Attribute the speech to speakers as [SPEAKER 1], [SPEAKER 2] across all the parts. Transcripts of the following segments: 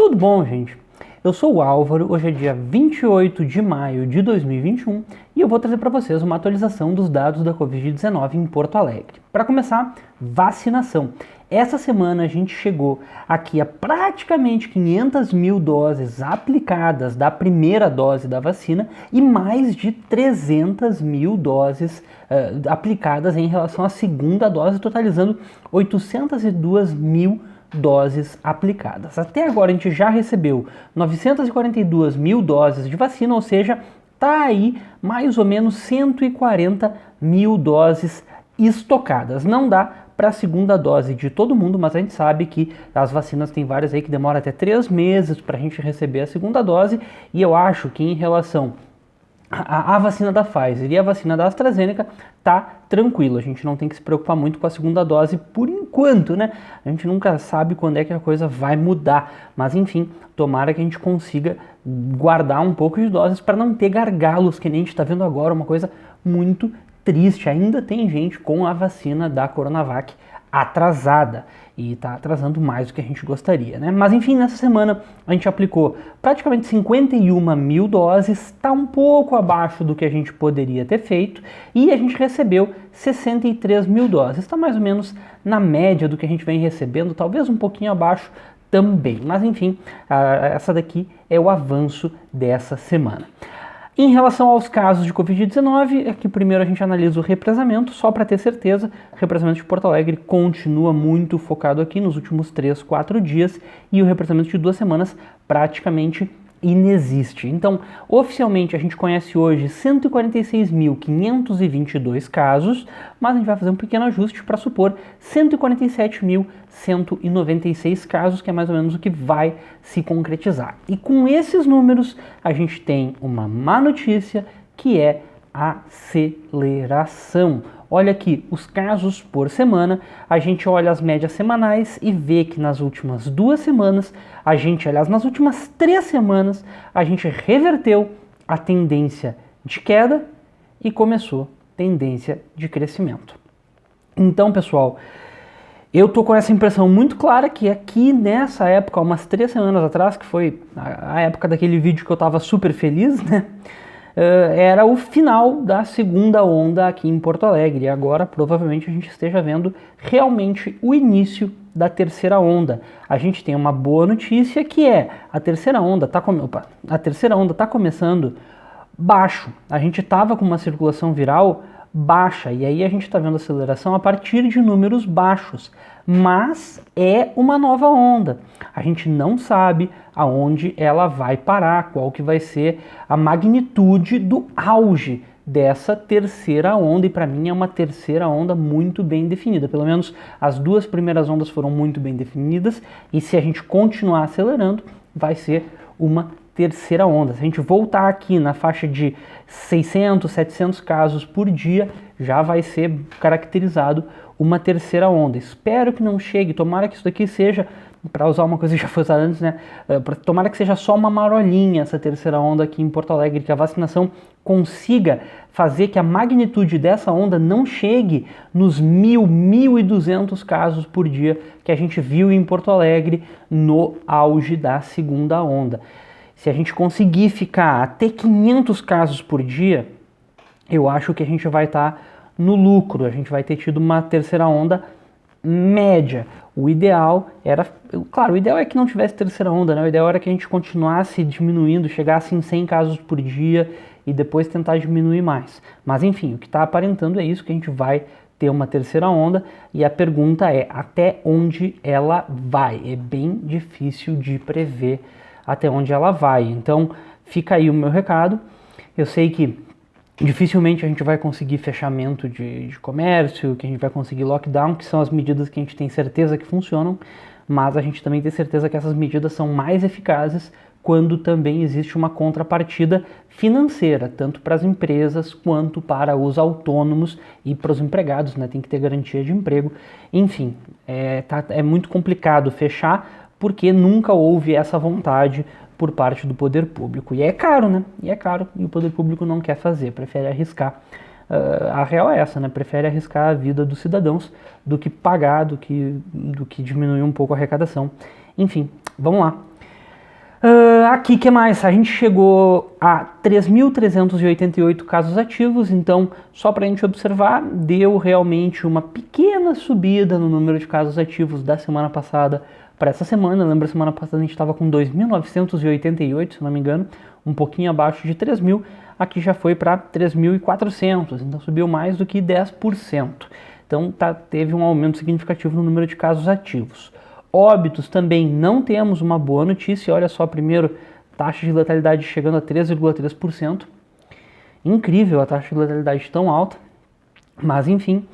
[SPEAKER 1] Tudo bom, gente? Eu sou o Álvaro, hoje é dia 28 de maio de 2021 e eu vou trazer para vocês uma atualização dos dados da Covid-19 em Porto Alegre. Para começar, vacinação. Essa semana a gente chegou aqui a praticamente 500 mil doses aplicadas da primeira dose da vacina e mais de 300 mil doses aplicadas em relação à segunda dose, totalizando 802 mil doses aplicadas. Até agora a gente já recebeu 942 mil doses de vacina, ou seja, tá aí mais ou menos 140 mil doses estocadas. Não dá para a segunda dose de todo mundo, mas a gente sabe que as vacinas tem várias aí que demoram até 3 meses para a gente receber a segunda dose, e eu acho que em relação a vacina da Pfizer e a vacina da AstraZeneca tá tranquilo, a gente não tem que se preocupar muito com a segunda dose por enquanto, né? A gente nunca sabe quando é que a coisa vai mudar, mas enfim, tomara que a gente consiga guardar um pouco de doses para não ter gargalos, que nem a gente está vendo agora, uma coisa muito triste. Ainda tem gente com a vacina da Coronavac atrasada e está atrasando mais do que a gente gostaria, né? Mas enfim, nessa semana a gente aplicou praticamente 51 mil doses, está um pouco abaixo do que a gente poderia ter feito, e a gente recebeu 63 mil doses, está mais ou menos na média do que a gente vem recebendo, talvez um pouquinho abaixo também, mas enfim, essa daqui é o avanço dessa semana. Em relação aos casos de Covid-19, aqui primeiro a gente analisa o represamento, só para ter certeza. O represamento de Porto Alegre continua muito focado aqui nos últimos 3, 4 dias, e o represamento de 2 semanas praticamente inexiste. Então, oficialmente a gente conhece hoje 146.522 casos, mas a gente vai fazer um pequeno ajuste para supor 147.196 casos, que é mais ou menos o que vai se concretizar. E com esses números, a gente tem uma má notícia, que é a aceleração. Olha aqui, os casos por semana, a gente olha as médias semanais e vê que nas últimas 2 semanas, aliás, nas últimas 3 semanas, a gente reverteu a tendência de queda e começou tendência de crescimento. Então, pessoal, eu tô com essa impressão muito clara que aqui nessa época, umas 3 semanas atrás, que foi a época daquele vídeo que eu tava super feliz, né? Era o final da segunda onda aqui em Porto Alegre, e agora provavelmente a gente esteja vendo realmente o início da terceira onda. A gente tem uma boa notícia, que é a terceira onda está começando baixo. A gente estava com uma circulação viral baixa, e aí a gente está vendo aceleração a partir de números baixos, mas é uma nova onda. A gente não sabe aonde ela vai parar, qual que vai ser a magnitude do auge dessa terceira onda, e para mim é uma terceira onda muito bem definida. Pelo menos as 2 primeiras ondas foram muito bem definidas, e se a gente continuar acelerando, vai ser uma terceira onda. Se a gente voltar aqui na faixa de 600, 700 casos por dia, já vai ser caracterizado uma terceira onda. Espero que não chegue, tomara que isso daqui seja, para usar uma coisa que já foi usada antes, né? Tomara que seja só uma marolinha essa terceira onda aqui em Porto Alegre, que a vacinação consiga fazer que a magnitude dessa onda não chegue nos 1.200 casos por dia que a gente viu em Porto Alegre no auge da segunda onda. Se a gente conseguir ficar até 500 casos por dia, eu acho que a gente vai estar no lucro, a gente vai ter tido uma terceira onda média. O ideal era, claro, o ideal é que não tivesse terceira onda, né? O ideal era que a gente continuasse diminuindo, chegasse em 100 casos por dia e depois tentar diminuir mais. Mas enfim, o que está aparentando é isso, que a gente vai ter uma terceira onda, e a pergunta é até onde ela vai. É bem difícil de prever até onde ela vai. Então fica aí o meu recado. Eu sei que dificilmente a gente vai conseguir fechamento de comércio, que a gente vai conseguir lockdown, que são as medidas que a gente tem certeza que funcionam, mas a gente também tem certeza que essas medidas são mais eficazes quando também existe uma contrapartida financeira, tanto para as empresas quanto para os autônomos e para os empregados, né? Tem que ter garantia de emprego. Enfim, é muito complicado fechar, porque nunca houve essa vontade por parte do poder público. E é caro, né? E é caro, e o poder público não quer fazer, prefere arriscar. A real é essa, né? Prefere arriscar a vida dos cidadãos do que pagar, do que diminuir um pouco a arrecadação. Enfim, vamos lá. Aqui, que mais? A gente chegou a 3.388 casos ativos, então, só para a gente observar, deu realmente uma pequena subida no número de casos ativos da semana passada para essa semana. Lembra, semana passada a gente estava com 2.988, se não me engano, um pouquinho abaixo de 3.000, aqui já foi para 3.400, então subiu mais do que 10%. Então, teve um aumento significativo no número de casos ativos. Óbitos também não temos uma boa notícia, olha só, primeiro, taxa de letalidade chegando a 3,3%, incrível a taxa de letalidade tão alta, mas enfim,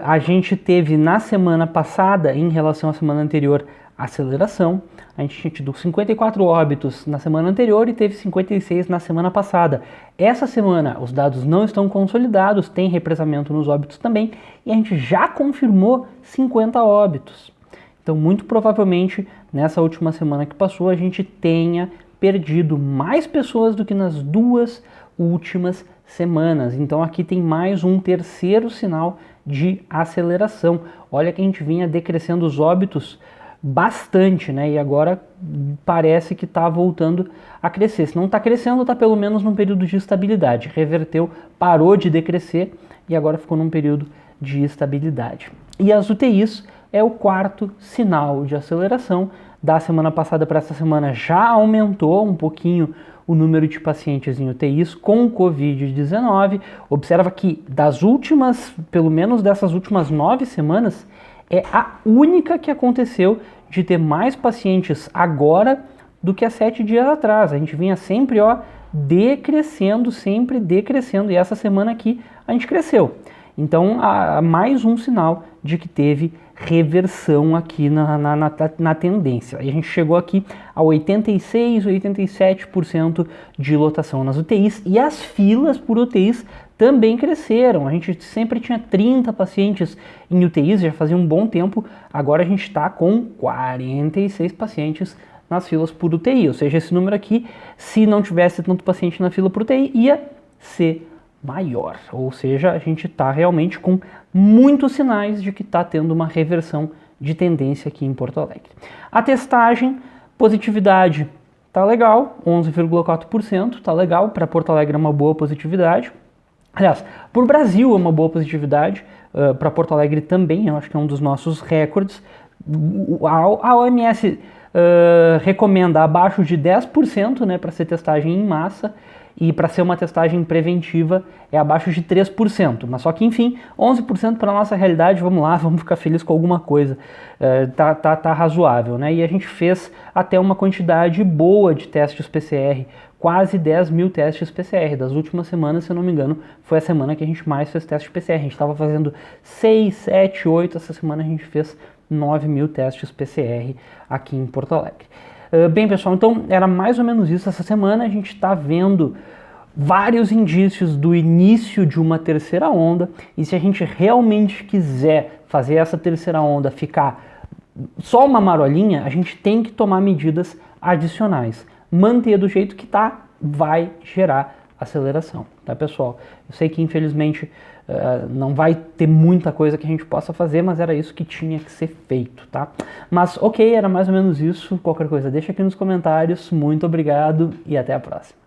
[SPEAKER 1] a gente teve na semana passada, em relação à semana anterior, aceleração, a gente tinha tido 54 óbitos na semana anterior e teve 56 na semana passada. Essa semana os dados não estão consolidados, tem represamento nos óbitos também, e a gente já confirmou 50 óbitos. Então, muito provavelmente, nessa última semana que passou, a gente tenha perdido mais pessoas do que nas 2 últimas semanas. Então, aqui tem mais um terceiro sinal de aceleração. Olha que a gente vinha decrescendo os óbitos bastante, né? E agora parece que está voltando a crescer. Se não está crescendo, está pelo menos num período de estabilidade. Reverteu, parou de decrescer e agora ficou num período de estabilidade. E as UTIs é o quarto sinal de aceleração. Da semana passada para essa semana já aumentou um pouquinho o número de pacientes em UTIs com Covid-19. Observa que das últimas, pelo menos dessas últimas 9 semanas, é a única que aconteceu de ter mais pacientes agora do que há 7 dias atrás. A gente vinha sempre decrescendo, e essa semana aqui a gente cresceu. Então, há mais um sinal de que teve reversão aqui na tendência. E a gente chegou aqui a 86, 87% de lotação nas UTIs e as filas por UTIs também cresceram. A gente sempre tinha 30 pacientes em UTIs, já fazia um bom tempo, agora a gente está com 46 pacientes nas filas por UTI, ou seja, esse número aqui, se não tivesse tanto paciente na fila por UTI, ia ser maior, ou seja, a gente está realmente com muitos sinais de que está tendo uma reversão de tendência aqui em Porto Alegre. A testagem, positividade, tá legal, 11,4%, tá legal, para Porto Alegre é uma boa positividade. Aliás, para o Brasil é uma boa positividade, para Porto Alegre também, eu acho que é um dos nossos recordes. A OMS recomenda abaixo de 10%, né, para ser testagem em massa, e para ser uma testagem preventiva é abaixo de 3%, mas só que enfim, 11% para a nossa realidade, vamos lá, vamos ficar felizes com alguma coisa, tá razoável, né? E a gente fez até uma quantidade boa de testes PCR, quase 10 mil testes PCR, das últimas semanas, se eu não me engano, foi a semana que a gente mais fez testes PCR, a gente estava fazendo 6, 7, 8, essa semana a gente fez 9 mil testes PCR aqui em Porto Alegre. Bem, pessoal, então era mais ou menos isso. Essa semana a gente está vendo vários indícios do início de uma terceira onda, e se a gente realmente quiser fazer essa terceira onda ficar só uma marolinha, a gente tem que tomar medidas adicionais. Manter do jeito que está vai gerar aceleração, tá, pessoal? Eu sei que infelizmente não vai ter muita coisa que a gente possa fazer, mas era isso que tinha que ser feito, tá? Mas ok, era mais ou menos isso. Qualquer coisa deixa aqui nos comentários. Muito obrigado e até a próxima.